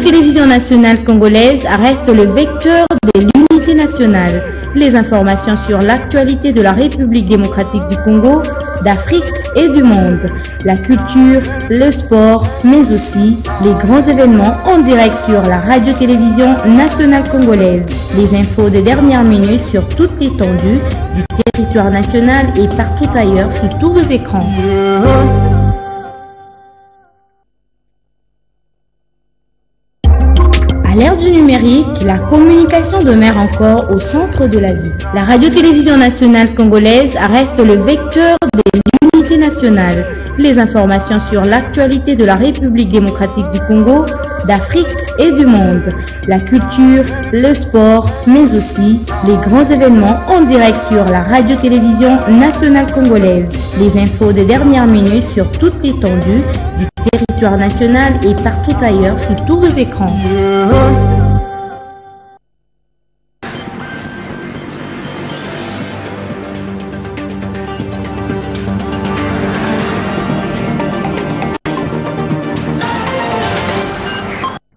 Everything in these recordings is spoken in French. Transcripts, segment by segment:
radio-télévision nationale congolaise reste le vecteur de l'unité nationale. Les informations sur l'actualité de la République démocratique du Congo, d'Afrique et du monde, la culture, le sport, mais aussi les grands événements en direct sur la radio-télévision nationale congolaise. Les infos de dernière minute sur toute l'étendue du territoire national et partout ailleurs sur tous vos écrans. À l'ère du numérique, la communication demeure encore au centre de la vie. La radio-télévision nationale congolaise reste le vecteur de l'unité nationale. Les informations sur l'actualité de la République démocratique du Congo, d'Afrique et du monde, la culture, le sport, mais aussi les grands événements en direct sur la radio-télévision nationale congolaise. Les infos de dernière minute sur toute l'étendue du territoire national et partout ailleurs sur tous vos écrans.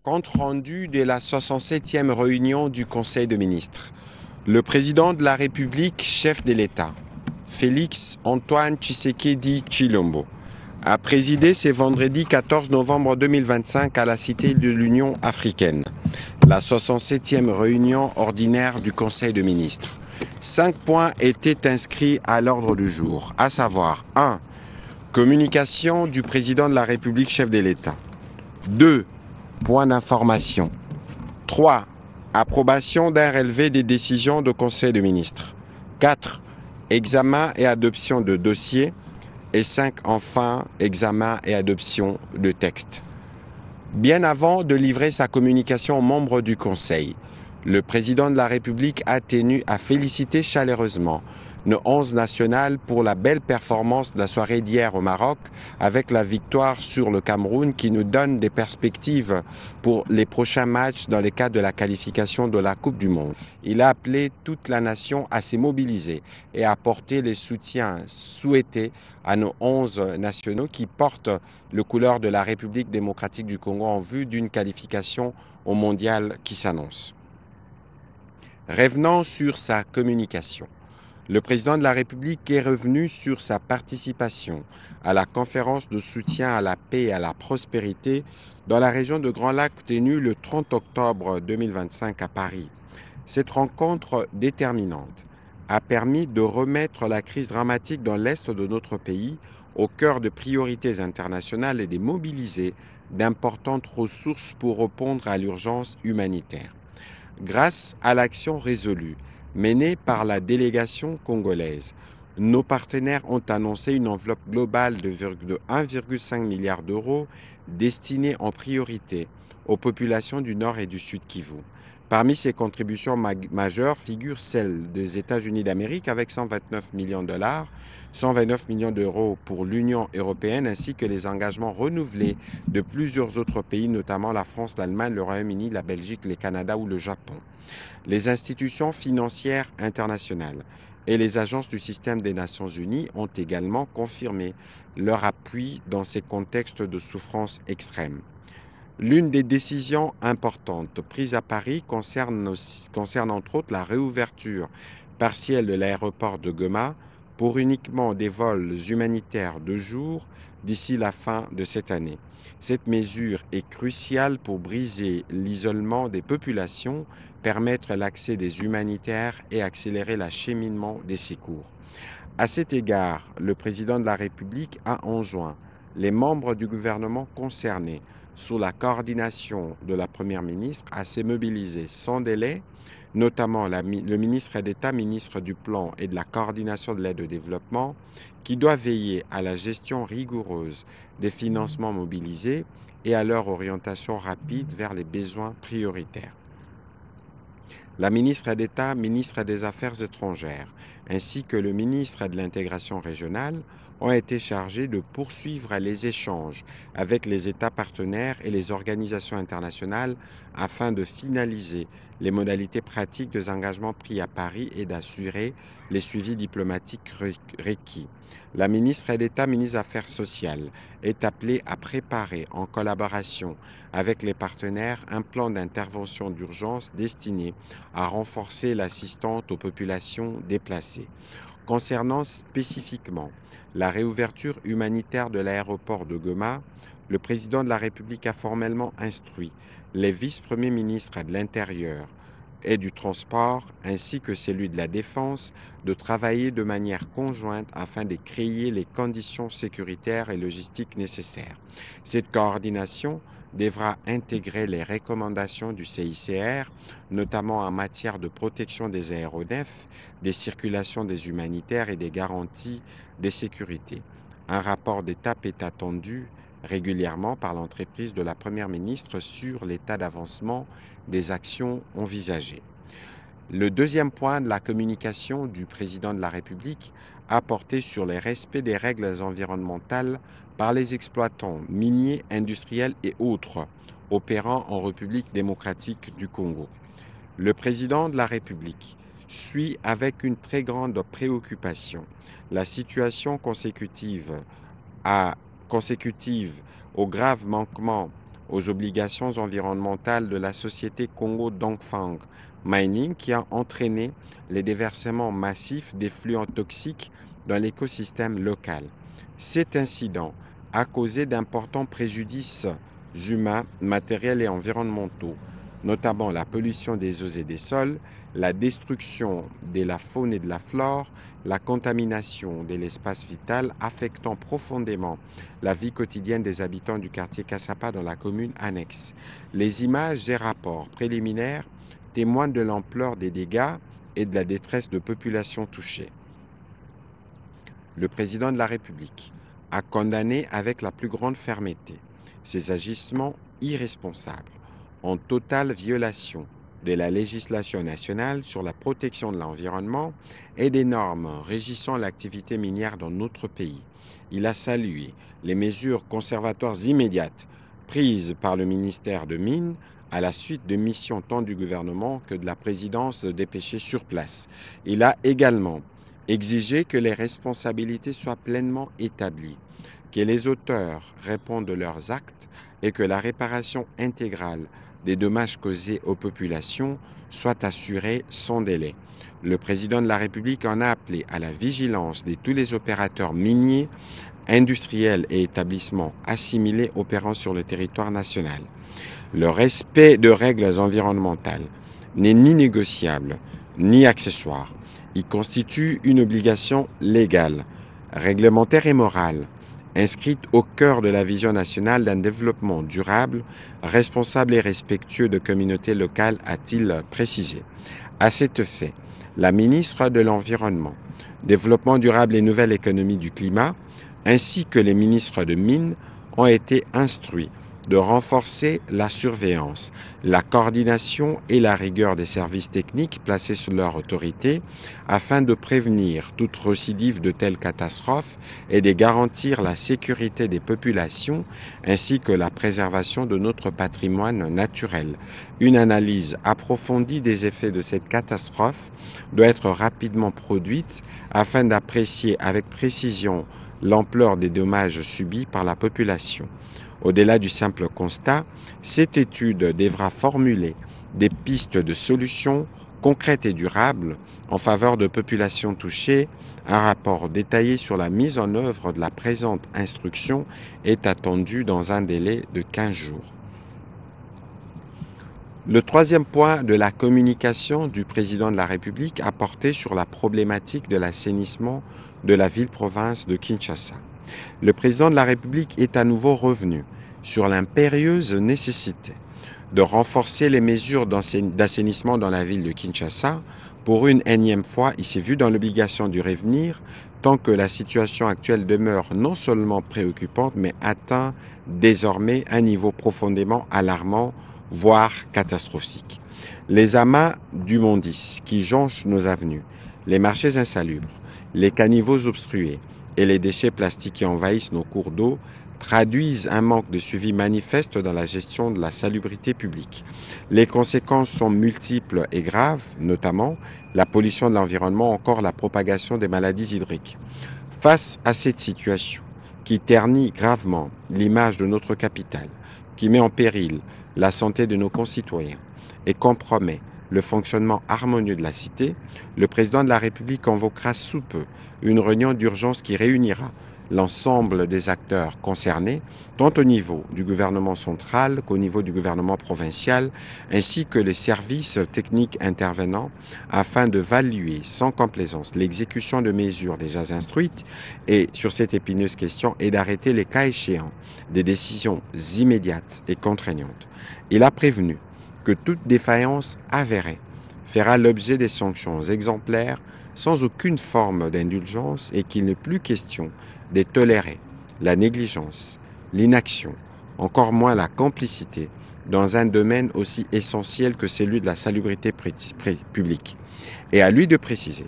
Compte rendu de la 67e réunion du Conseil de ministres. Le président de la République, chef de l'État, Félix Antoine Tshisekedi Tshilombo, a présidé ce vendredi 14 novembre 2025 à la Cité de l'Union africaine, la 67e réunion ordinaire du Conseil de ministres. 5 points étaient inscrits à l'ordre du jour, à savoir 1. Communication du président de la République, chef de l'État. 2. Point d'information. 3. Approbation d'un relevé des décisions du Conseil de ministres. 4. Examen et adoption de dossiers. Et 5. Enfin, examen et adoption de textes. Bien avant de livrer sa communication aux membres du Conseil, le président de la République a tenu à féliciter chaleureusement le 11 national pour la belle performance de la soirée d'hier au Maroc avec la victoire sur le Cameroun qui nous donne des perspectives pour les prochains matchs dans le cadre de la qualification de la Coupe du Monde. Il a appelé toute la nation à se mobiliser et à apporter les soutiens souhaités à nos 11 nationaux qui portent le couleur de la République démocratique du Congo en vue d'une qualification au mondial qui s'annonce. Revenons sur sa communication. Le président de la République est revenu sur sa participation à la conférence de soutien à la paix et à la prospérité dans la région de Grand Lac tenue le 30 octobre 2025 à Paris. Cette rencontre déterminante a permis de remettre la crise dramatique dans l'est de notre pays au cœur de priorités internationales et de mobiliser d'importantes ressources pour répondre à l'urgence humanitaire. Grâce à l'action résolue menée par la délégation congolaise, nos partenaires ont annoncé une enveloppe globale de 1,5 milliard d'euros destinée en priorité aux populations du Nord et du Sud Kivu. Parmi ces contributions majeures figurent celles des États-Unis d'Amérique avec 129 millions de dollars, 129 millions d'euros pour l'Union européenne ainsi que les engagements renouvelés de plusieurs autres pays, notamment la France, l'Allemagne, le Royaume-Uni, la Belgique, le Canada ou le Japon. Les institutions financières internationales et les agences du système des Nations Unies ont également confirmé leur appui dans ces contextes de souffrance extrême. L'une des décisions importantes prises à Paris concerne entre autres la réouverture partielle de l'aéroport de Goma pour uniquement des vols humanitaires de jour d'ici la fin de cette année. Cette mesure est cruciale pour briser l'isolement des populations, permettre l'accès des humanitaires et accélérer l'acheminement des secours. À cet égard, le président de la République a enjoint les membres du gouvernement concernés sous la coordination de la Première ministre à se mobiliser sans délai, notamment le ministre d'État, ministre du Plan et de la coordination de l'aide au développement, qui doit veiller à la gestion rigoureuse des financements mobilisés et à leur orientation rapide vers les besoins prioritaires. La ministre d'État, ministre des Affaires étrangères, ainsi que le ministre de l'Intégration régionale ont été chargés de poursuivre les échanges avec les États partenaires et les organisations internationales afin de finaliser les modalités pratiques des engagements pris à Paris et d'assurer les suivis diplomatiques requis. La ministre d'État, ministre des Affaires sociales, est appelée à préparer, en collaboration avec les partenaires, un plan d'intervention d'urgence destiné à renforcer l'assistance aux populations déplacées. Concernant spécifiquement la réouverture humanitaire de l'aéroport de Goma, le président de la République a formellement instruit les vice-premiers ministres de l'Intérieur et du Transport, ainsi que celui de la Défense, de travailler de manière conjointe afin de créer les conditions sécuritaires et logistiques nécessaires. Cette coordination devra intégrer les recommandations du CICR, notamment en matière de protection des aéronefs, des circulations des humanitaires et des garanties de sécurité. Un rapport d'étape est attendu régulièrement par l'entreprise de la Première ministre sur l'état d'avancement des actions envisagées. Le deuxième point de la communication du président de la République a porté sur le respect des règles environnementales par les exploitants miniers, industriels et autres opérant en République démocratique du Congo. Le président de la République suit avec une très grande préoccupation la situation consécutive aux graves manquements aux obligations environnementales de la société Congo Dongfang Mining qui a entraîné les déversements massifs d'effluents toxiques dans l'écosystème local. Cet incident a causé d'importants préjudices humains, matériels et environnementaux, notamment la pollution des eaux et des sols, la destruction de la faune et de la flore, la contamination de l'espace vital, affectant profondément la vie quotidienne des habitants du quartier Kassapa dans la commune annexe. Les images et rapports préliminaires témoignent de l'ampleur des dégâts et de la détresse de populations touchées. Le président de la République a condamné avec la plus grande fermeté ces agissements irresponsables, en totale violation de la législation nationale sur la protection de l'environnement et des normes régissant l'activité minière dans notre pays. Il a salué les mesures conservatoires immédiates prises par le ministère de Mines à la suite de missions tant du gouvernement que de la présidence dépêchée sur place. Il a également exigé que les responsabilités soient pleinement établies, que les auteurs répondent de leurs actes et que la réparation intégrale des dommages causés aux populations soit assurée sans délai. Le président de la République en a appelé à la vigilance de tous les opérateurs miniers, industriels et établissements assimilés opérant sur le territoire national. Le respect de règles environnementales n'est ni négociable ni accessoire. Il constitue une obligation légale, réglementaire et morale, inscrite au cœur de la vision nationale d'un développement durable, responsable et respectueux de communautés locales, a-t-il précisé. À cet effet, la ministre de l'Environnement, Développement durable et Nouvelle économie du climat, ainsi que les ministres de Mines ont été instruits de renforcer la surveillance, la coordination et la rigueur des services techniques placés sous leur autorité afin de prévenir toute récidive de telles catastrophes et de garantir la sécurité des populations ainsi que la préservation de notre patrimoine naturel. Une analyse approfondie des effets de cette catastrophe doit être rapidement produite afin d'apprécier avec précision l'ampleur des dommages subis par la population. Au-delà du simple constat, cette étude devra formuler des pistes de solutions concrètes et durables en faveur de populations touchées. Un rapport détaillé sur la mise en œuvre de la présente instruction est attendu dans un délai de 15 jours. Le troisième point de la communication du président de la République a porté sur la problématique de l'assainissement de la ville-province de Kinshasa. Le président de la République est à nouveau revenu sur l'impérieuse nécessité de renforcer les mesures d'assainissement dans la ville de Kinshasa. Pour une énième fois, il s'est vu dans l'obligation d'y revenir tant que la situation actuelle demeure non seulement préoccupante, mais atteint désormais un niveau profondément alarmant, voire catastrophique. Les amas d'immondices qui jonchent nos avenues, les marchés insalubres, les caniveaux obstrués et les déchets plastiques qui envahissent nos cours d'eau traduisent un manque de suivi manifeste dans la gestion de la salubrité publique. Les conséquences sont multiples et graves, notamment la pollution de l'environnement, encore la propagation des maladies hydriques. Face à cette situation qui ternit gravement l'image de notre capitale, qui met en péril la santé de nos concitoyens et compromet le fonctionnement harmonieux de la cité, le président de la République convoquera sous peu une réunion d'urgence qui réunira l'ensemble des acteurs concernés, tant au niveau du gouvernement central qu'au niveau du gouvernement provincial, ainsi que les services techniques intervenants, afin de valuer sans complaisance l'exécution de mesures déjà instruites et sur cette épineuse question et d'arrêter les cas échéants des décisions immédiates et contraignantes. Il a prévenu que toute défaillance avérée fera l'objet des sanctions exemplaires sans aucune forme d'indulgence et qu'il n'est plus question de tolérer la négligence, l'inaction, encore moins la complicité dans un domaine aussi essentiel que celui de la salubrité publique. Et à lui de préciser,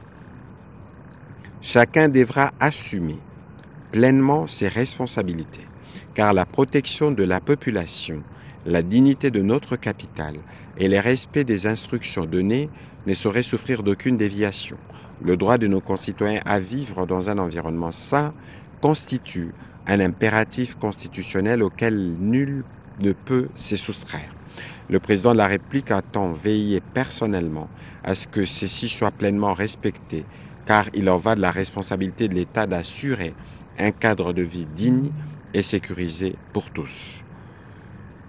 chacun devra assumer pleinement ses responsabilités, car la protection de la population, la dignité de notre capitale et le respect des instructions données ne sauraient souffrir d'aucune déviation. Le droit de nos concitoyens à vivre dans un environnement sain constitue un impératif constitutionnel auquel nul ne peut se soustraire. Le président de la République entend veiller personnellement à ce que ceci soit pleinement respecté, car il en va de la responsabilité de l'État d'assurer un cadre de vie digne et sécurisé pour tous.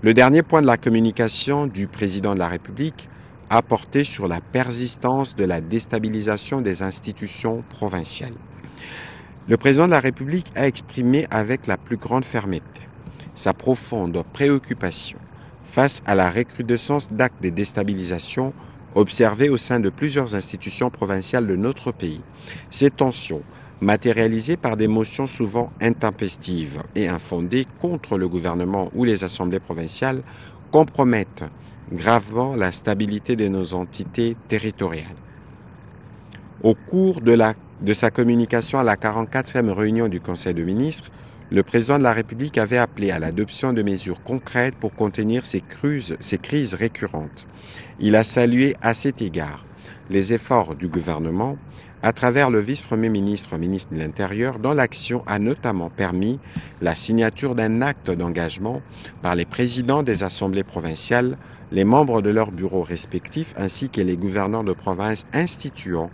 Le dernier point de la communication du président de la République a porté sur la persistance de la déstabilisation des institutions provinciales. Le président de la République a exprimé avec la plus grande fermeté sa profonde préoccupation face à la recrudescence d'actes de déstabilisation observés au sein de plusieurs institutions provinciales de notre pays. Ces tensions, matérialisées par des motions souvent intempestives et infondées contre le gouvernement ou les assemblées provinciales, compromettent gravement la stabilité de nos entités territoriales. Au cours de sa communication à la 44e réunion du Conseil des ministres, le président de la République avait appelé à l'adoption de mesures concrètes pour contenir ces crises récurrentes. Il a salué à cet égard les efforts du gouvernement à travers le vice-premier ministre, ministre de l'Intérieur, dont l'action a notamment permis la signature d'un acte d'engagement par les présidents des assemblées provinciales, les membres de leurs bureaux respectifs, ainsi que les gouverneurs de province instituant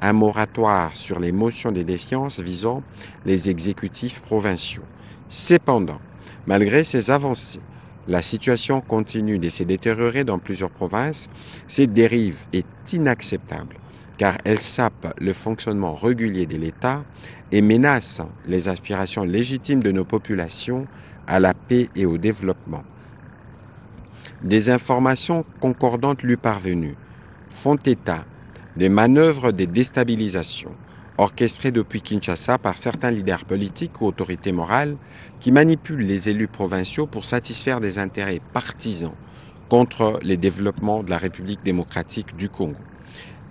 un moratoire sur les motions de défiance visant les exécutifs provinciaux. Cependant, malgré ces avancées, la situation continue de se détériorer dans plusieurs provinces. Cette dérive est inacceptable car elle sape le fonctionnement régulier de l'État et menace les aspirations légitimes de nos populations à la paix et au développement. Des informations concordantes lui parvenues font état des manœuvres de déstabilisation orchestrées depuis Kinshasa par certains leaders politiques ou autorités morales qui manipulent les élus provinciaux pour satisfaire des intérêts partisans contre les développements de la République démocratique du Congo.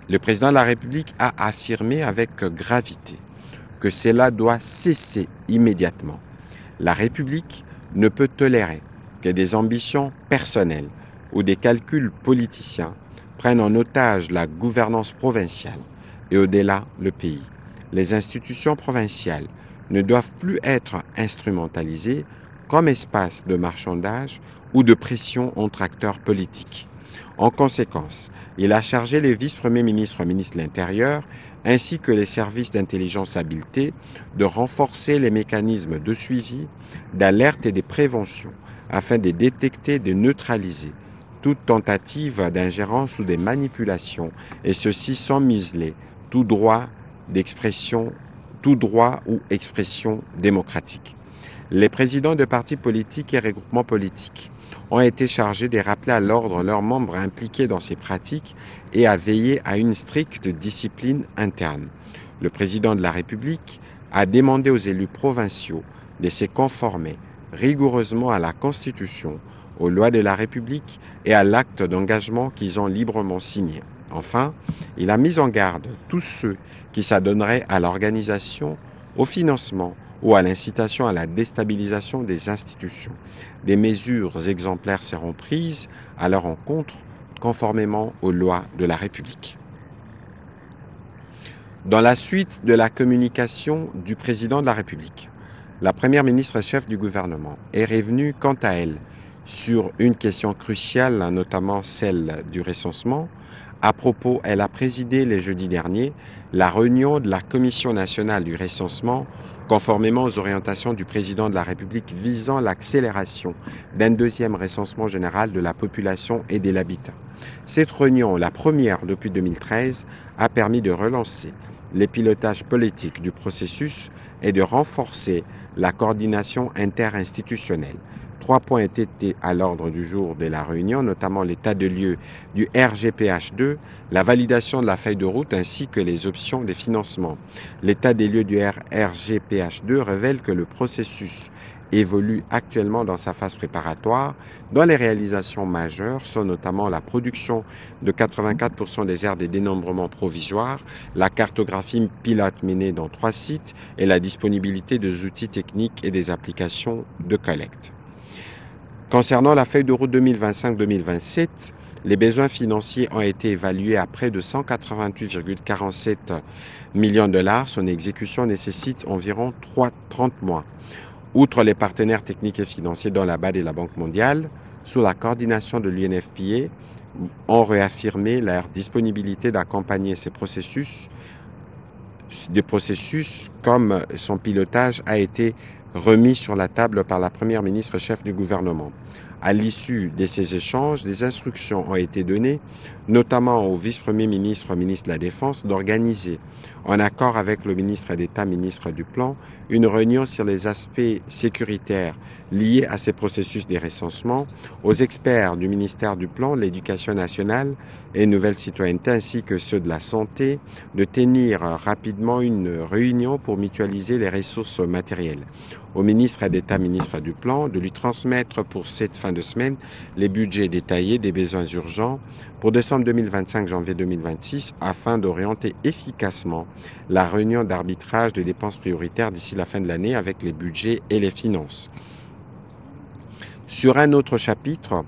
Le président de la République a affirmé avec gravité que cela doit cesser immédiatement. La République ne peut tolérer que des ambitions personnelles ou des calculs politiciens prennent en otage la gouvernance provinciale et au-delà le pays. Les institutions provinciales ne doivent plus être instrumentalisées comme espace de marchandage ou de pression entre acteurs politiques. En conséquence, il a chargé les vice-premiers ministres, ministres de l'Intérieur, ainsi que les services d'intelligence habiletés de renforcer les mécanismes de suivi, d'alerte et de prévention afin de détecter et de neutraliser toute tentative d'ingérence ou de manipulation, et ceci sans museler tout droit ou expression démocratique. Les présidents de partis politiques et regroupements politiques ont été chargés de rappeler à l'ordre leurs membres impliqués dans ces pratiques et à veiller à une stricte discipline interne. Le président de la République a demandé aux élus provinciaux de se conformer rigoureusement à la Constitution, aux lois de la République et à l'acte d'engagement qu'ils ont librement signé. Enfin, il a mis en garde tous ceux qui s'adonneraient à l'organisation au financement ou à l'incitation à la déstabilisation des institutions. Des mesures exemplaires seront prises à leur encontre, conformément aux lois de la République. Dans la suite de la communication du président de la République, la première ministre chef du gouvernement est revenue quant à elle sur une question cruciale, notamment celle du recensement. À propos, elle a présidé les jeudis derniers la réunion de la Commission nationale du recensement, conformément aux orientations du président de la République visant l'accélération d'un deuxième recensement général de la population et de l'habitat. Cette réunion, la première depuis 2013, a permis de relancer les pilotages politiques du processus et de renforcer la coordination interinstitutionnelle. 3 points étaient à l'ordre du jour de la réunion, notamment l'état de lieu du RGPH2, la validation de la feuille de route ainsi que les options de financement. L'état des lieux du RGPH2 révèle que le processus évolue actuellement dans sa phase préparatoire, dont les réalisations majeures sont notamment la production de 84% des aires de dénombrement provisoires, la cartographie pilote menée dans 3 sites et la disponibilité des outils techniques et des applications de collecte. Concernant la feuille de route 2025-2027, les besoins financiers ont été évalués à près de 188,47 millions de dollars. Son exécution nécessite environ 30 mois. Outre les partenaires techniques et financiers dont la BAD et la Banque mondiale, sous la coordination de l'UNFPA, ont réaffirmé leur disponibilité d'accompagner ces processus comme son pilotage a été remis sur la table par la première ministre chef du gouvernement. À l'issue de ces échanges, des instructions ont été données, notamment au vice-premier ministre, ministre de la Défense, d'organiser, en accord avec le ministre d'État, ministre du Plan, une réunion sur les aspects sécuritaires liés à ces processus de recensement, aux experts du ministère du Plan, l'Éducation nationale et Nouvelle Citoyenneté, ainsi que ceux de la Santé, de tenir rapidement une réunion pour mutualiser les ressources matérielles. Au ministre d'État, ministre du Plan, de lui transmettre pour cette fin de semaine les budgets détaillés des besoins urgents pour décembre 2025, janvier 2026, afin d'orienter efficacement la réunion d'arbitrage des dépenses prioritaires d'ici la fin de l'année avec les budgets et les finances. Sur un autre chapitre,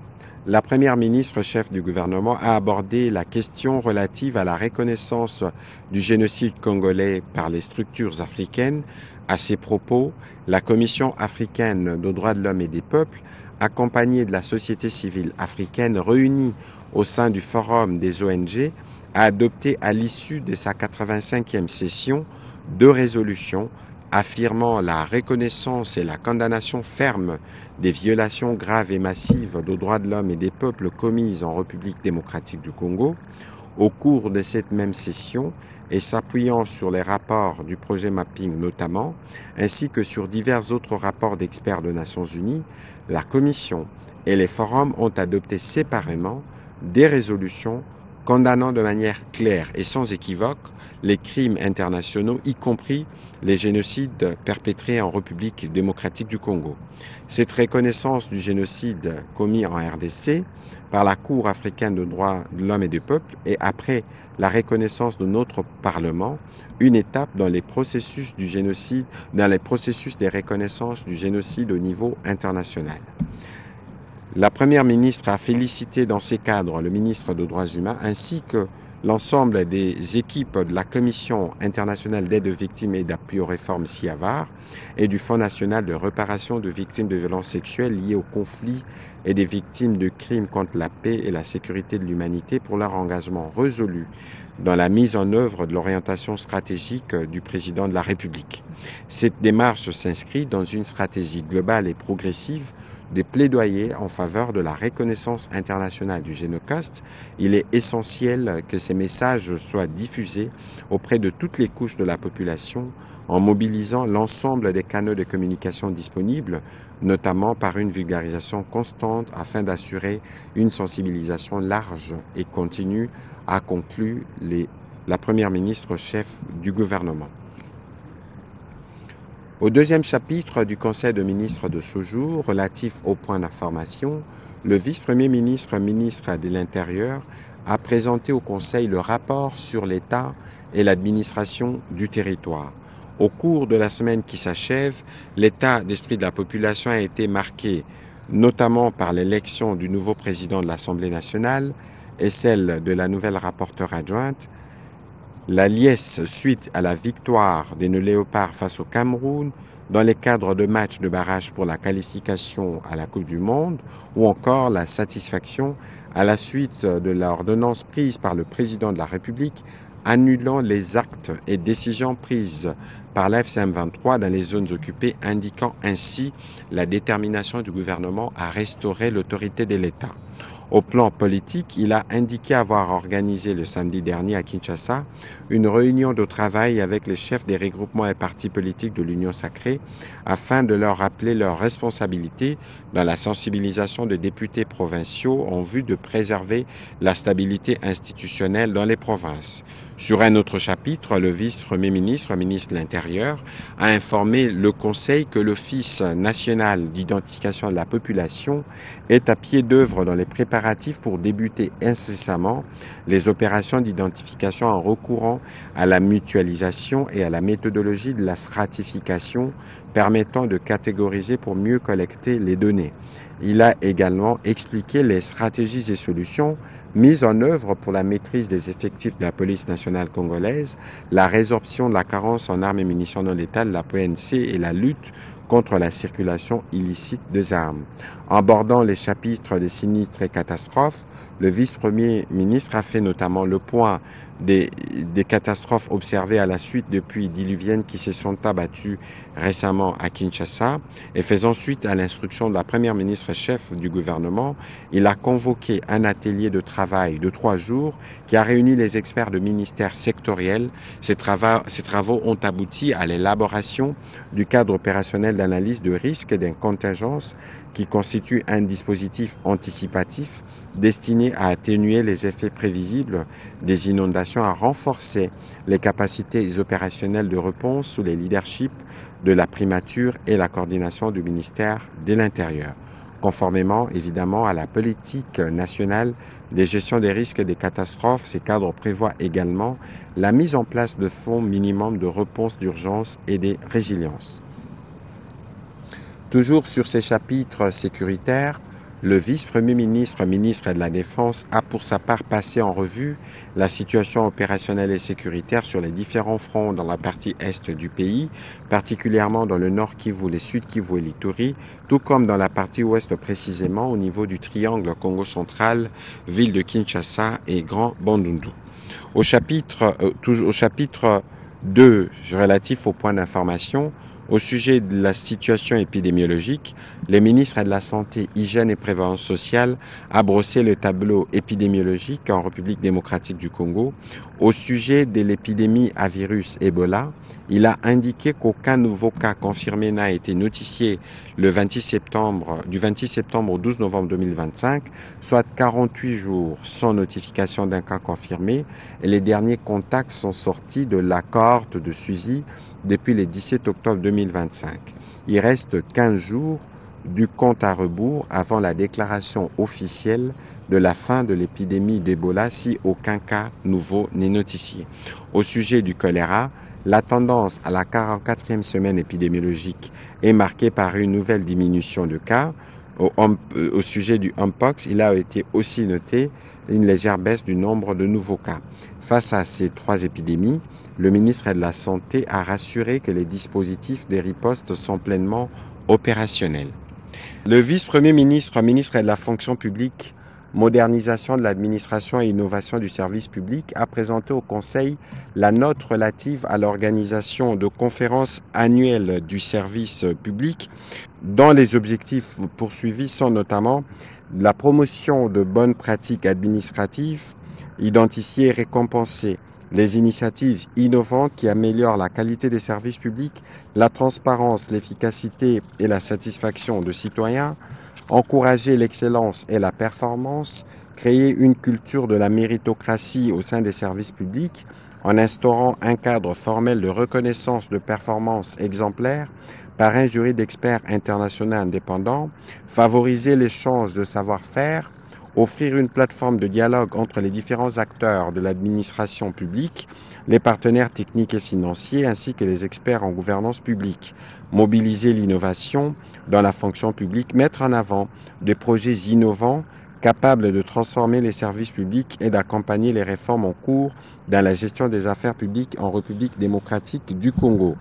la première ministre chef du gouvernement a abordé la question relative à la reconnaissance du génocide congolais par les structures africaines. À ces propos, la Commission africaine des droits de l'homme et des peuples, accompagnée de la société civile africaine réunie au sein du Forum des ONG, a adopté à l'issue de sa 85e session 2 résolutions affirmant la reconnaissance et la condamnation ferme des violations graves et massives des droits de l'homme et des peuples commises en République démocratique du Congo. Au cours de cette même session, et s'appuyant sur les rapports du projet Mapping notamment, ainsi que sur divers autres rapports d'experts des Nations Unies, la Commission et les forums ont adopté séparément des résolutions condamnant de manière claire et sans équivoque les crimes internationaux, y compris les génocides perpétrés en République démocratique du Congo. Cette reconnaissance du génocide commis en RDC par la Cour africaine des droits de l'homme et du peuple est, après la reconnaissance de notre Parlement, une étape dans les processus du génocide, dans les processus de reconnaissance du génocide au niveau international. La première ministre a félicité dans ces cadres le ministre des Droits humains ainsi que l'ensemble des équipes de la Commission internationale d'aide aux victimes et d'appui aux réformes CIAVAR et du Fonds national de réparation de victimes de violences sexuelles liées au conflit et des victimes de crimes contre la paix et la sécurité de l'humanité pour leur engagement résolu dans la mise en œuvre de l'orientation stratégique du président de la République. Cette démarche s'inscrit dans une stratégie globale et progressive des plaidoyers en faveur de la reconnaissance internationale du génocide. Il est essentiel que ces messages soient diffusés auprès de toutes les couches de la population en mobilisant l'ensemble des canaux de communication disponibles, notamment par une vulgarisation constante afin d'assurer une sensibilisation large et continue, a conclu la première ministre chef du gouvernement. Au deuxième chapitre du Conseil de ministres de ce jour, relatif aux points d'information, le vice-premier ministre, ministre de l'Intérieur, a présenté au Conseil le rapport sur l'État et l'administration du territoire. Au cours de la semaine qui s'achève, l'état d'esprit de la population a été marqué notamment par l'élection du nouveau président de l'Assemblée nationale et celle de la nouvelle rapporteure adjointe, la liesse suite à la victoire des Léopards face au Cameroun dans les cadres de matchs de barrage pour la qualification à la Coupe du Monde, ou encore la satisfaction à la suite de l'ordonnance prise par le président de la République annulant les actes et décisions prises par la FCM23 dans les zones occupées, indiquant ainsi la détermination du gouvernement à restaurer l'autorité de l'État. Au plan politique, il a indiqué avoir organisé le samedi dernier à Kinshasa une réunion de travail avec les chefs des regroupements et partis politiques de l'Union sacrée afin de leur rappeler leurs responsabilités dans la sensibilisation des députés provinciaux en vue de préserver la stabilité institutionnelle dans les provinces. Sur un autre chapitre, le vice-premier ministre, ministre de l'Intérieur, a informé le Conseil que l'Office national d'identification de la population est à pied d'œuvre dans les préparatifs pour débuter incessamment les opérations d'identification en recourant à la mutualisation et à la méthodologie de la stratification permettant de catégoriser pour mieux collecter les données. Il a également expliqué les stratégies et solutions mises en œuvre pour la maîtrise des effectifs de la police nationale congolaise, la résorption de la carence en armes et munitions non létales, la PNC et la lutte contre la circulation illicite des armes. En abordant les chapitres des sinistres et catastrophes, le vice-premier ministre a fait notamment le point des catastrophes observées à la suite de pluies diluviennes qui se sont abattues récemment à Kinshasa et faisant suite à l'instruction de la première ministre chef du gouvernement, il a convoqué un atelier de travail de 3 jours qui a réuni les experts de ministères sectoriels. Ces travaux ont abouti à l'élaboration du cadre opérationnel d'analyse de risque et d'une contingence qui constitue un dispositif anticipatif destiné à atténuer les effets prévisibles des inondations, à renforcer les capacités opérationnelles de réponse sous les leaderships de la primature et la coordination du ministère de l'Intérieur. Conformément évidemment à la politique nationale de gestion des risques et des catastrophes, ces cadres prévoient également la mise en place de fonds minimums de réponse d'urgence et de résilience. Toujours sur ces chapitres sécuritaires, le vice-premier ministre, ministre de la Défense, a pour sa part passé en revue la situation opérationnelle et sécuritaire sur les différents fronts dans la partie est du pays, particulièrement dans le nord Kivu, les sud Kivu et l'Ituri, tout comme dans la partie ouest précisément au niveau du triangle Congo central, ville de Kinshasa et Grand Bandundu. Au chapitre 2 relatif au point d'information, au sujet de la situation épidémiologique, le ministre de la Santé, Hygiène et Prévoyance sociale a brossé le tableau épidémiologique en République démocratique du Congo. Au sujet de l'épidémie à virus Ebola, il a indiqué qu'aucun nouveau cas confirmé n'a été notifié du 26 septembre au 12 novembre 2025, soit 48 jours sans notification d'un cas confirmé, et les derniers contacts sont sortis de la cohorte de suivi depuis le 17 octobre 2025. Il reste 15 jours du compte à rebours avant la déclaration officielle de la fin de l'épidémie d'Ebola si aucun cas nouveau n'est notifié. Au sujet du choléra, la tendance à la 44e semaine épidémiologique est marquée par une nouvelle diminution de cas. Au sujet du Mpox, il a été aussi noté une légère baisse du nombre de nouveaux cas. Face à ces 3 épidémies, le ministre de la Santé a rassuré que les dispositifs de riposte sont pleinement opérationnels. Le vice-premier ministre, ministre de la Fonction publique, modernisation de l'administration et innovation du service public, a présenté au Conseil la note relative à l'organisation de conférences annuelles du service public, dont les objectifs poursuivis sont notamment la promotion de bonnes pratiques administratives, identifier et récompenser les initiatives innovantes qui améliorent la qualité des services publics, la transparence, l'efficacité et la satisfaction de citoyens, encourager l'excellence et la performance, créer une culture de la méritocratie au sein des services publics en instaurant un cadre formel de reconnaissance de performances exemplaires par un jury d'experts internationaux indépendants, favoriser l'échange de savoir-faire offrir une plateforme de dialogue entre les différents acteurs de l'administration publique, les partenaires techniques et financiers, ainsi que les experts en gouvernance publique, mobiliser l'innovation dans la fonction publique, mettre en avant des projets innovants capables de transformer les services publics et d'accompagner les réformes en cours dans la gestion des affaires publiques en République démocratique du Congo.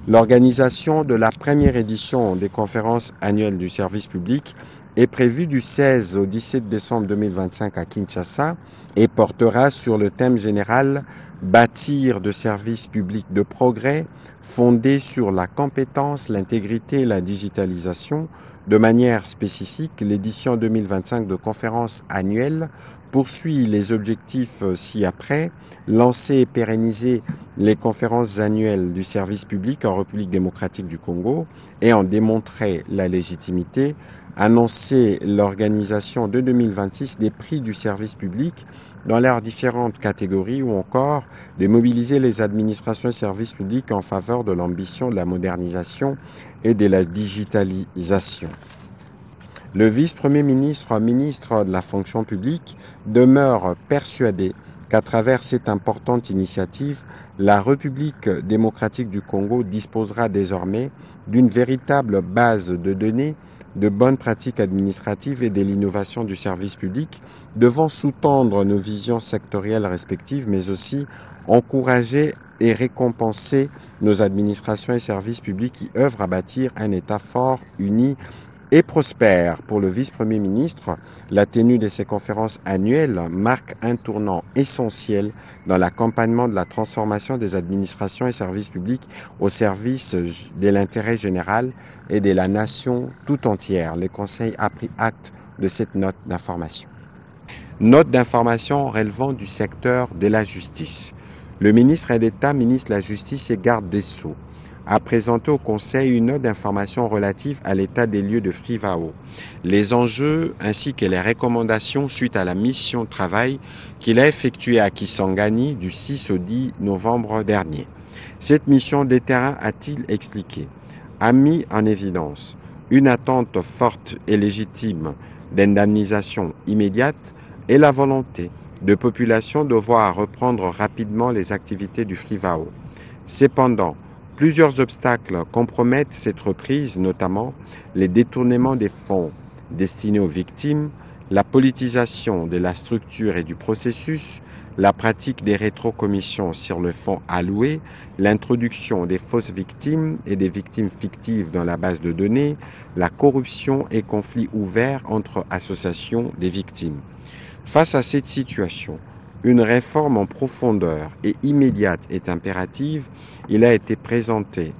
L'organisation de la première édition des conférences annuelles du service public est prévue du 16 au 17 décembre 2025 à Kinshasa et portera sur le thème général « Bâtir de services publics de progrès fondés sur la compétence, l'intégrité et la digitalisation ». De manière spécifique, l'édition 2025 de conférences annuelles poursuit les objectifs ci-après, lancer et pérenniser les conférences annuelles du service public en République démocratique du Congo et en démontrer la légitimité, annoncer l'organisation de 2026 des prix du service public dans leurs différentes catégories ou encore de mobiliser les administrations et services publics en faveur de l'ambition de la modernisation et de la digitalisation. Le vice-premier ministre, ministre de la fonction publique, demeure persuadé qu'à travers cette importante initiative, la République démocratique du Congo disposera désormais d'une véritable base de données de bonnes pratiques administratives et de l'innovation du service public, devant sous-tendre nos visions sectorielles respectives, mais aussi encourager et récompenser nos administrations et services publics qui œuvrent à bâtir un État fort, uni et prospère. Pour le vice-premier ministre, la tenue de ces conférences annuelles marque un tournant essentiel dans l'accompagnement de la transformation des administrations et services publics au service de l'intérêt général et de la nation tout entière. Le Conseil a pris acte de cette note d'information. Note d'information relevant du secteur de la justice. Le ministre d'État, ministre de la Justice et garde des Sceaux a présenté au Conseil une note d'information relative à l'état des lieux de Frivao, les enjeux ainsi que les recommandations suite à la mission de travail qu'il a effectuée à Kisangani du 6 au 10 novembre dernier. Cette mission de terrain, a-t-il expliqué, a mis en évidence une attente forte et légitime d'indemnisation immédiate et la volonté de population de voir reprendre rapidement les activités du Frivao. Cependant, plusieurs obstacles compromettent cette reprise, notamment les détournements des fonds destinés aux victimes, la politisation de la structure et du processus, la pratique des rétrocommissions sur le fonds alloué, l'introduction des fausses victimes et des victimes fictives dans la base de données, la corruption et conflits ouverts entre associations des victimes. Face à cette situation, une réforme en profondeur et immédiate est impérative. Il a été présenté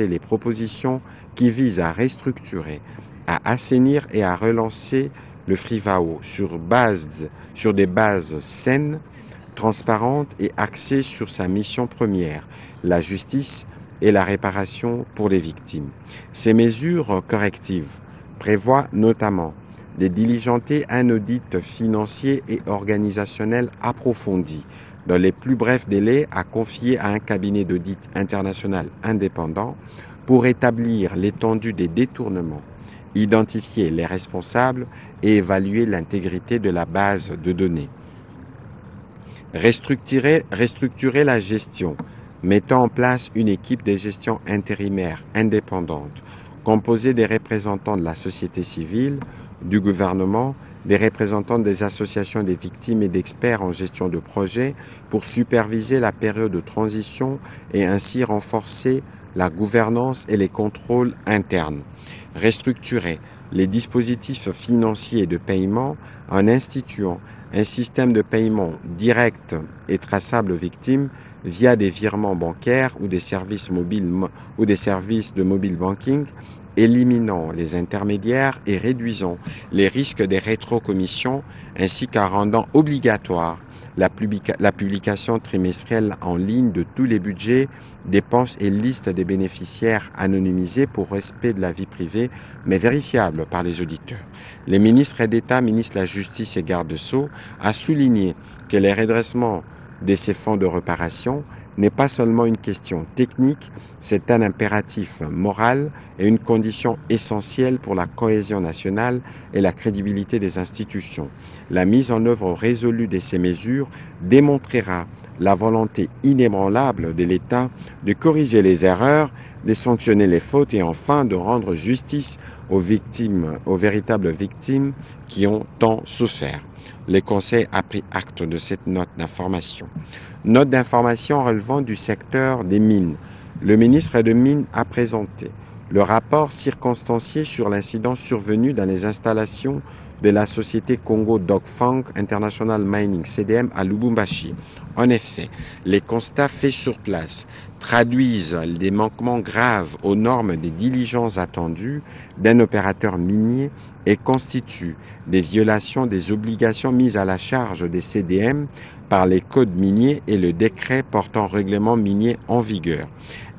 les propositions qui visent à restructurer, à assainir et à relancer le Frivao sur des bases saines, transparentes et axées sur sa mission première, la justice et la réparation pour les victimes. Ces mesures correctives prévoient notamment de diligenter un audit financier et organisationnel approfondi, dans les plus brefs délais à confier à un cabinet d'audit international indépendant pour établir l'étendue des détournements, identifier les responsables et évaluer l'intégrité de la base de données. Restructurer la gestion, mettant en place une équipe de gestion intérimaire indépendante, composée des représentants de la société civile, du gouvernement, des représentants des associations des victimes et d'experts en gestion de projet pour superviser la période de transition et ainsi renforcer la gouvernance et les contrôles internes. Restructurer les dispositifs financiers de paiement en instituant un système de paiement direct et traçable aux victimes via des virements bancaires ou des services de mobile banking, éliminant les intermédiaires et réduisant les risques des rétrocommissions, ainsi qu'en rendant obligatoire la publication trimestrielle en ligne de tous les budgets, dépenses et listes des bénéficiaires anonymisés pour respect de la vie privée, mais vérifiables par les auditeurs. Les ministres d'État, ministre de la Justice et garde des Sceaux a souligné que les redressements de ces fonds de réparation n'est pas seulement une question technique, c'est un impératif moral et une condition essentielle pour la cohésion nationale et la crédibilité des institutions. La mise en œuvre résolue de ces mesures démontrera la volonté inébranlable de l'État de corriger les erreurs, de sanctionner les fautes et enfin de rendre justice aux victimes, aux véritables victimes qui ont tant souffert. Le Conseil a pris acte de cette note d'information. Note d'information relevant du secteur des mines. Le ministre des Mines a présenté le rapport circonstancié sur l'incident survenu dans les installations de la société Congo Dogfang International Mining CDM à Lubumbashi. En effet, les constats faits sur place traduisent des manquements graves aux normes des diligences attendues d'un opérateur minier et constituent des violations des obligations mises à la charge des CDM par les codes miniers et le décret portant règlement minier en vigueur.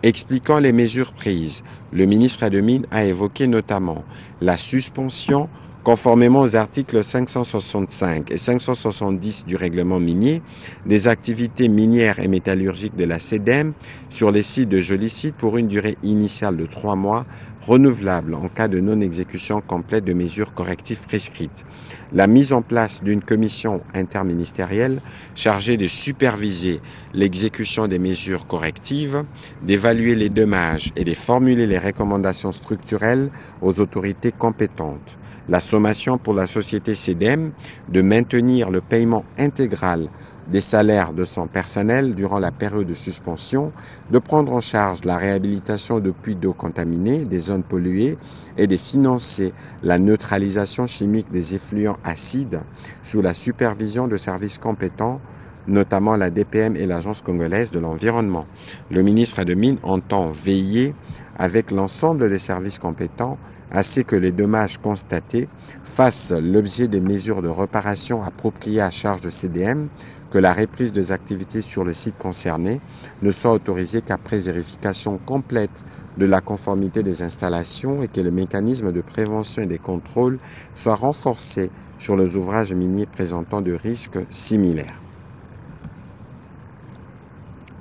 Expliquant les mesures prises, le ministre des Mines a évoqué notamment la suspension, conformément aux articles 565 et 570 du règlement minier, des activités minières et métallurgiques de la CDM sur les sites de Jolicite pour une durée initiale de 3 mois, renouvelable en cas de non-exécution complète de mesures correctives prescrites. La mise en place d'une commission interministérielle chargée de superviser l'exécution des mesures correctives, d'évaluer les dommages et de formuler les recommandations structurelles aux autorités compétentes. La sommation pour la société CDM de maintenir le paiement intégral des salaires de son personnel durant la période de suspension, de prendre en charge la réhabilitation de puits d'eau contaminés, des zones polluées et de financer la neutralisation chimique des effluents acides sous la supervision de services compétents, notamment la DPM et l'Agence congolaise de l'environnement. Le ministre des Mines entend veiller avec l'ensemble des services compétents à ce que les dommages constatés fassent l'objet des mesures de réparation appropriées à charge de CDM, que la reprise des activités sur le site concerné ne soit autorisée qu'après vérification complète de la conformité des installations et que le mécanisme de prévention et des contrôles soit renforcé sur les ouvrages miniers présentant de risques similaires.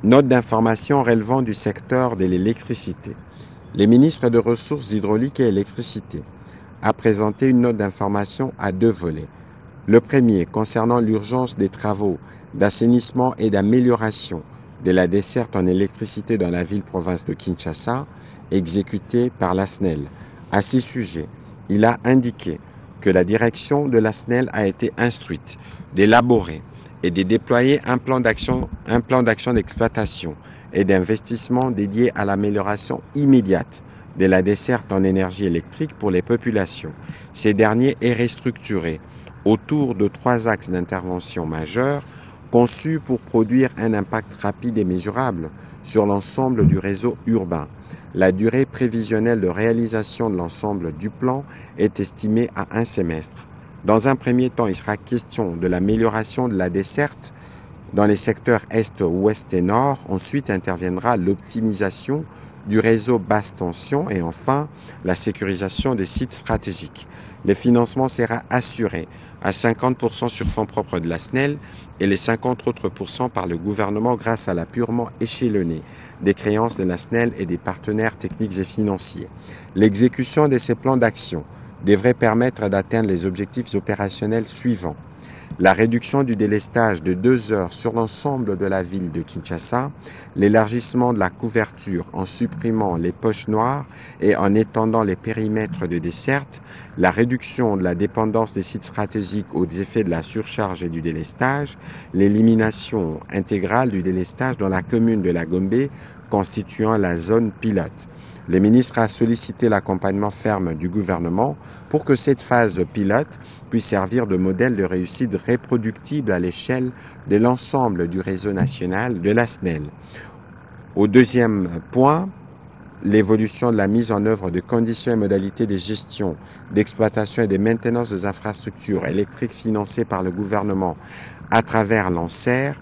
Note d'information relevant du secteur de l'électricité. Le ministre des Ressources hydrauliques et électricité a présenté une note d'information à 2 volets. Le premier concernant l'urgence des travaux d'assainissement et d'amélioration de la desserte en électricité dans la ville-province de Kinshasa, exécutée par la SNEL. À ce sujet, il a indiqué que la direction de la SNEL a été instruite d'élaborer et de déployer un plan d'action d'exploitation et d'investissement dédié à l'amélioration immédiate de la desserte en énergie électrique pour les populations. Ces derniers est restructuré autour de 3 axes d'intervention majeurs conçus pour produire un impact rapide et mesurable sur l'ensemble du réseau urbain. La durée prévisionnelle de réalisation de l'ensemble du plan est estimée à 1 semestre. Dans un premier temps, il sera question de l'amélioration de la desserte dans les secteurs Est, Ouest et Nord. Ensuite interviendra l'optimisation du réseau basse tension et enfin la sécurisation des sites stratégiques. Le financement sera assuré à 50% sur fonds propres de la SNEL et les 50 autres % par le gouvernement grâce à l'appurement échelonné des créances de la SNEL et des partenaires techniques et financiers. L'exécution de ces plans d'action devrait permettre d'atteindre les objectifs opérationnels suivants. La réduction du délestage de 2 heures sur l'ensemble de la ville de Kinshasa, l'élargissement de la couverture en supprimant les poches noires et en étendant les périmètres de desserte, la réduction de la dépendance des sites stratégiques aux effets de la surcharge et du délestage, l'élimination intégrale du délestage dans la commune de la Gombe constituant la zone pilote. Le ministre a sollicité l'accompagnement ferme du gouvernement pour que cette phase pilote puisse servir de modèle de réussite reproductible à l'échelle de l'ensemble du réseau national de la SNEL. Au deuxième point, l'évolution de la mise en œuvre de conditions et modalités de gestion, d'exploitation et de maintenance des infrastructures électriques financées par le gouvernement à travers l'ANSER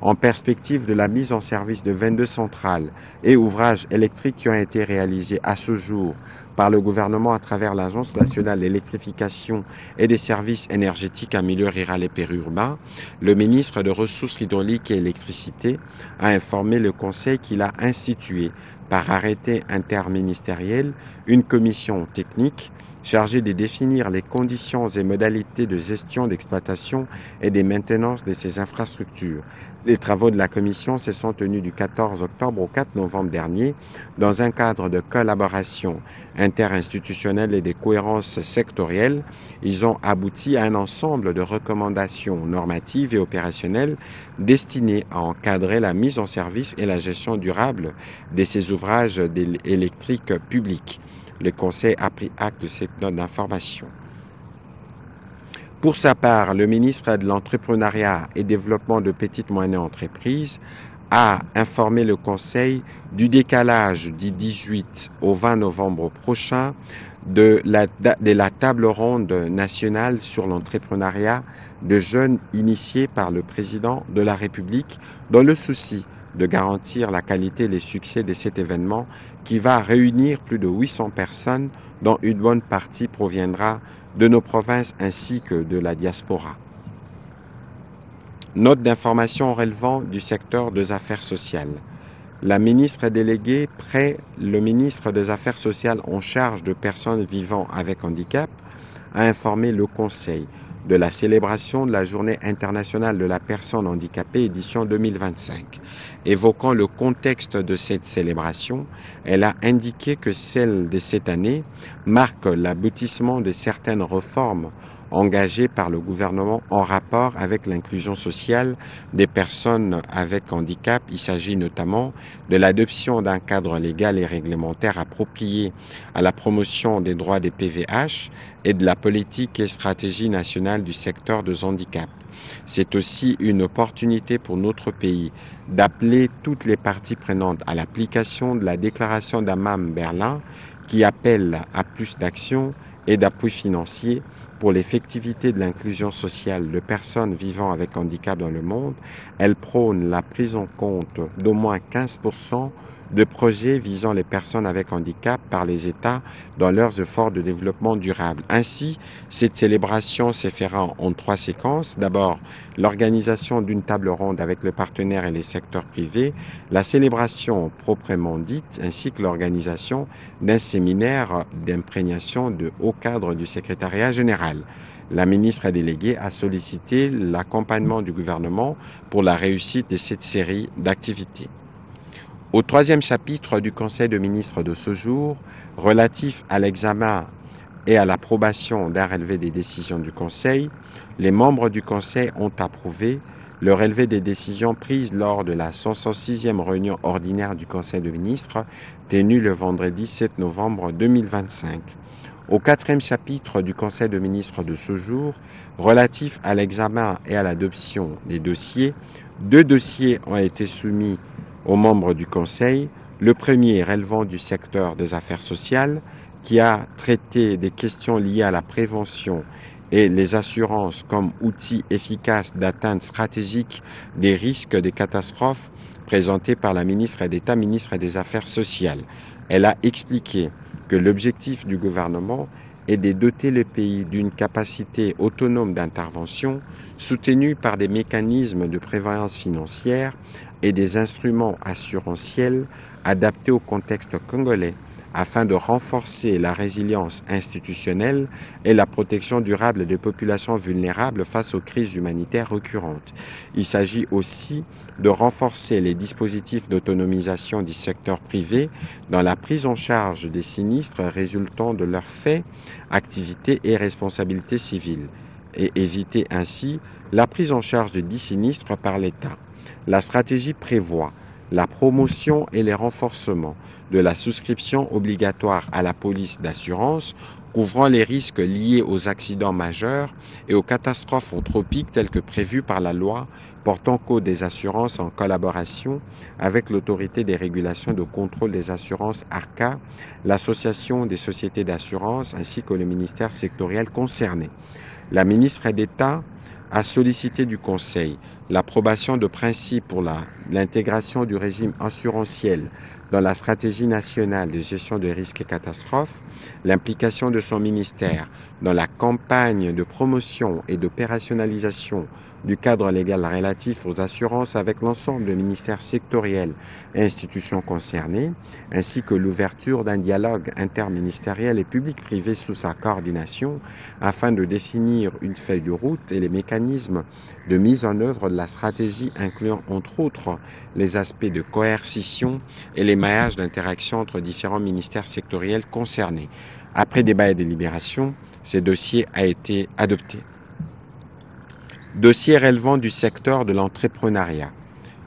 en perspective de la mise en service de 22 centrales et ouvrages électriques qui ont été réalisés à ce jour par le gouvernement à travers l'Agence nationale d'électrification et des services énergétiques en milieu rural et périurbain, le ministre de Ressources hydrauliques et électricité a informé le Conseil qu'il a institué par arrêté interministériel une commission technique chargée de définir les conditions et modalités de gestion, d'exploitation et de maintenance de ces infrastructures. Les travaux de la commission se sont tenus du 14 octobre au 4 novembre dernier dans un cadre de collaboration interinstitutionnelle et de cohérence sectorielle. Ils ont abouti à un ensemble de recommandations normatives et opérationnelles destinées à encadrer la mise en service et la gestion durable de ces ouvrages électriques publics. Le Conseil a pris acte de cette note d'information. Pour sa part, le ministre de l'Entrepreneuriat et Développement de petites et moyennes entreprises a informé le Conseil du décalage du 18 au 20 novembre prochain de la table ronde nationale sur l'entrepreneuriat de jeunes initiée par le président de la République dans le souci de garantir la qualité et les succès de cet événement qui va réunir plus de 800 personnes dont une bonne partie proviendra de nos provinces ainsi que de la diaspora. Note d'information relevant du secteur des affaires sociales. La ministre déléguée près le ministre des Affaires sociales en charge de personnes vivant avec handicap a informé le Conseil de la célébration de la Journée internationale de la personne handicapée édition 2025. Évoquant le contexte de cette célébration, elle a indiqué que celle de cette année marque l'aboutissement de certaines réformes engagées par le gouvernement en rapport avec l'inclusion sociale des personnes avec handicap. Il s'agit notamment de l'adoption d'un cadre légal et réglementaire approprié à la promotion des droits des PVH et de la politique et stratégie nationale du secteur des handicaps. C'est aussi une opportunité pour notre pays d'appeler toutes les parties prenantes à l'application de la déclaration d'Amman-Berlin qui appelle à plus d'action et d'appui financier pour l'effectivité de l'inclusion sociale de personnes vivant avec handicap dans le monde. Elle prône la prise en compte d'au moins 15% de projets visant les personnes avec handicap par les États dans leurs efforts de développement durable. Ainsi, cette célébration se fera en 3 séquences. D'abord, l'organisation d'une table ronde avec le partenaire et les secteurs privés, la célébration proprement dite, ainsi que l'organisation d'un séminaire d'imprégnation de haut cadre du secrétariat général. La ministre déléguée a sollicité l'accompagnement du gouvernement pour la réussite de cette série d'activités. Au 3e chapitre du Conseil de ministres de ce jour, relatif à l'examen et à l'approbation d'un relevé des décisions du Conseil, les membres du Conseil ont approuvé le relevé des décisions prises lors de la 106e réunion ordinaire du Conseil de ministres tenue le vendredi 7 novembre 2025. Au 4e chapitre du Conseil de ministres de ce jour, relatif à l'examen et à l'adoption des dossiers, 2 dossiers ont été soumis aux membres du Conseil. Le premier relevant du secteur des affaires sociales, qui a traité des questions liées à la prévention et les assurances comme outils efficaces d'atteinte stratégique des risques des catastrophes, présenté par la ministre d'État, ministre des Affaires sociales. Elle a expliqué que l'objectif du gouvernement est de doter le pays d'une capacité autonome d'intervention soutenue par des mécanismes de prévoyance financière et des instruments assurantiels adaptés au contexte congolais afin de renforcer la résilience institutionnelle et la protection durable des populations vulnérables face aux crises humanitaires récurrentes. Il s'agit aussi de renforcer les dispositifs d'autonomisation du secteur privé dans la prise en charge des sinistres résultant de leurs faits, activités et responsabilités civiles, et éviter ainsi la prise en charge de 10 sinistres par l'État. La stratégie prévoit la promotion et les renforcements de la souscription obligatoire à la police d'assurance couvrant les risques liés aux accidents majeurs et aux catastrophes anthropiques telles que prévues par la loi portant code des assurances en collaboration avec l'autorité des régulations de contrôle des assurances ARCA, l'association des sociétés d'assurance ainsi que le ministère sectoriel concerné. La ministre d'État a sollicité du Conseil l'approbation de principes pour l'intégration du régime assurantiel dans la stratégie nationale de gestion des risques et catastrophes, l'implication de son ministère dans la campagne de promotion et d'opérationnalisation du cadre légal relatif aux assurances avec l'ensemble des ministères sectoriels et institutions concernées, ainsi que l'ouverture d'un dialogue interministériel et public-privé sous sa coordination afin de définir une feuille de route et les mécanismes de mise en œuvre de la stratégie incluant entre autres les aspects de coercition et l'émaillage d'interaction entre différents ministères sectoriels concernés. Après débat et délibération, ce dossier a été adopté. Dossier relevant du secteur de l'entrepreneuriat.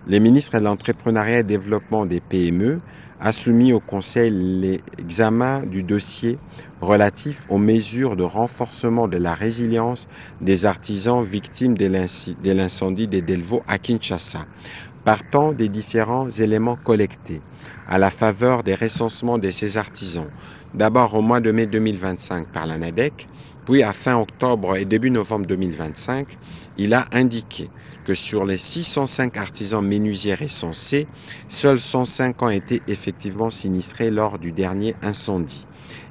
Les ministres de l'entrepreneuriat et développement des PME a soumis au Conseil l'examen du dossier relatif aux mesures de renforcement de la résilience des artisans victimes de l'incendie des Delvaux à Kinshasa, partant des différents éléments collectés à la faveur des recensements de ces artisans, d'abord au mois de mai 2025 par l'ANADEC, puis à fin octobre et début novembre 2025, il a indiqué que sur les 605 artisans menuisiers recensés, seuls 105 ont été effectivement sinistrés lors du dernier incendie.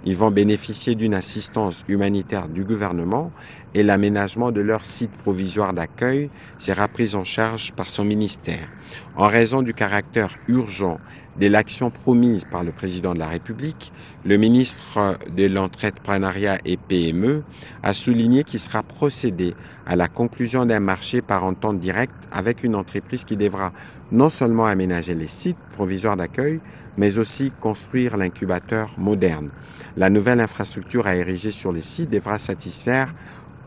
Ils vont bénéficier d'une assistance humanitaire du gouvernement et l'aménagement de leur site provisoire d'accueil sera pris en charge par son ministère. En raison du caractère urgent de l'action promise par le président de la République, le ministre de l'Entrepreneuriat et PME a souligné qu'il sera procédé à la conclusion d'un marché par entente directe avec une entreprise qui devra non seulement aménager les sites provisoires d'accueil, mais aussi construire l'incubateur moderne. La nouvelle infrastructure à ériger sur les sites devra satisfaire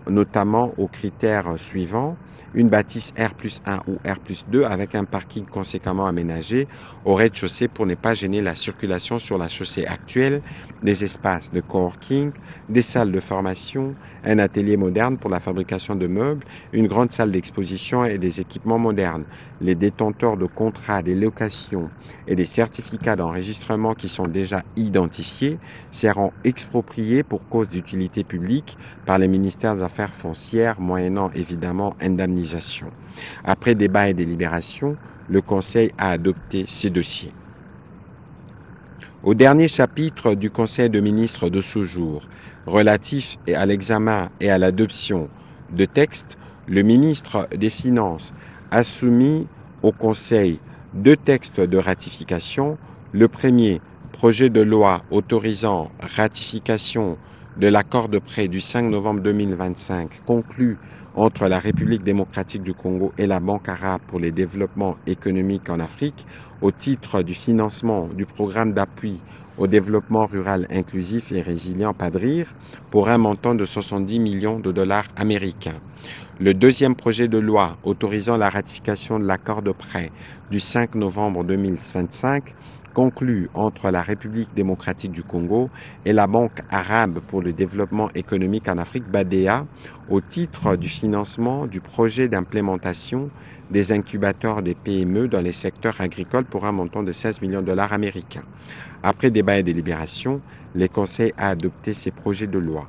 notamment aux critères suivants: une bâtisse R+1 ou R+2 avec un parking conséquemment aménagé au rez-de-chaussée pour ne pas gêner la circulation sur la chaussée actuelle, des espaces de coworking, des salles de formation, un atelier moderne pour la fabrication de meubles, une grande salle d'exposition et des équipements modernes. Les détenteurs de contrats, des locations et des certificats d'enregistrement qui sont déjà identifiés seront expropriés pour cause d'utilité publique par les ministères des Affaires foncières, moyennant évidemment indemnisation. Après débat et délibération, le Conseil a adopté ces dossiers. Au dernier chapitre du Conseil de ministres de ce jour, relatif à l'examen et à l'adoption de textes, le ministre des Finances a soumis au Conseil 2 textes de ratification. Le premier, projet de loi autorisant ratification de l'accord de prêt du 5 novembre 2025 conclu entre la République démocratique du Congo et la Banque arabe pour le développement économique en Afrique au titre du financement du programme d'appui au développement rural inclusif et résilient PADRIR pour un montant de 70 millions de dollars américains. Le deuxième projet de loi autorisant la ratification de l'accord de prêt du 5 novembre 2025 conclu entre la République démocratique du Congo et la Banque arabe pour le développement économique en Afrique, BADEA, au titre du financement du projet d'implémentation des incubateurs des PME dans les secteurs agricoles pour un montant de 16 millions de dollars américains. Après débat et délibération, le Conseil a adopté ces projets de loi.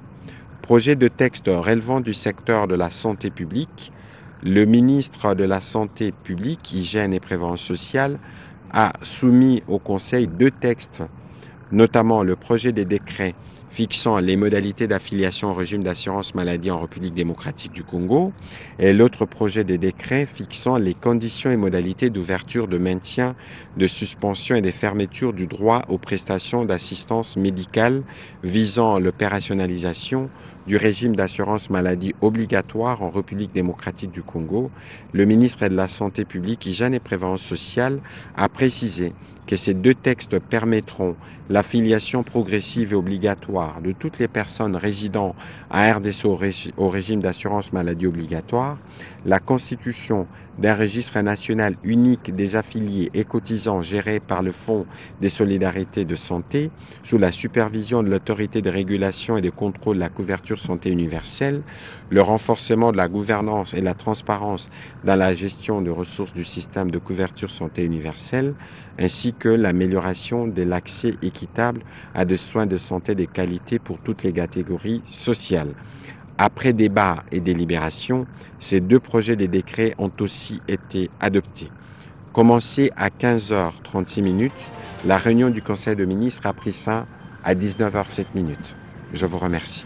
Projet de texte relevant du secteur de la santé publique, le ministre de la Santé publique, Hygiène et Prévention sociale a soumis au Conseil 2 textes, notamment le projet de décret fixant les modalités d'affiliation au régime d'assurance maladie en République démocratique du Congo et l'autre projet de décret fixant les conditions et modalités d'ouverture, de maintien, de suspension et de fermeture du droit aux prestations d'assistance médicale visant l'opérationnalisation du régime d'assurance maladie obligatoire en République démocratique du Congo. Le ministre de la Santé publique, Hygiène et Prévention sociale a précisé que ces 2 textes permettront l'affiliation progressive et obligatoire de toutes les personnes résidant à RDC au régime d'assurance maladie obligatoire, la constitution d'un registre national unique des affiliés et cotisants géré par le Fonds des solidarités de santé sous la supervision de l'autorité de régulation et de contrôle de la couverture santé universelle, le renforcement de la gouvernance et la transparence dans la gestion des ressources du système de couverture santé universelle, ainsi que l'amélioration de l'accès équitable à des soins de santé de qualité pour toutes les catégories sociales. Après débat et délibération, ces 2 projets de décrets ont aussi été adoptés. Commencée à 15h36, la réunion du Conseil de ministres a pris fin à 19h07. Je vous remercie.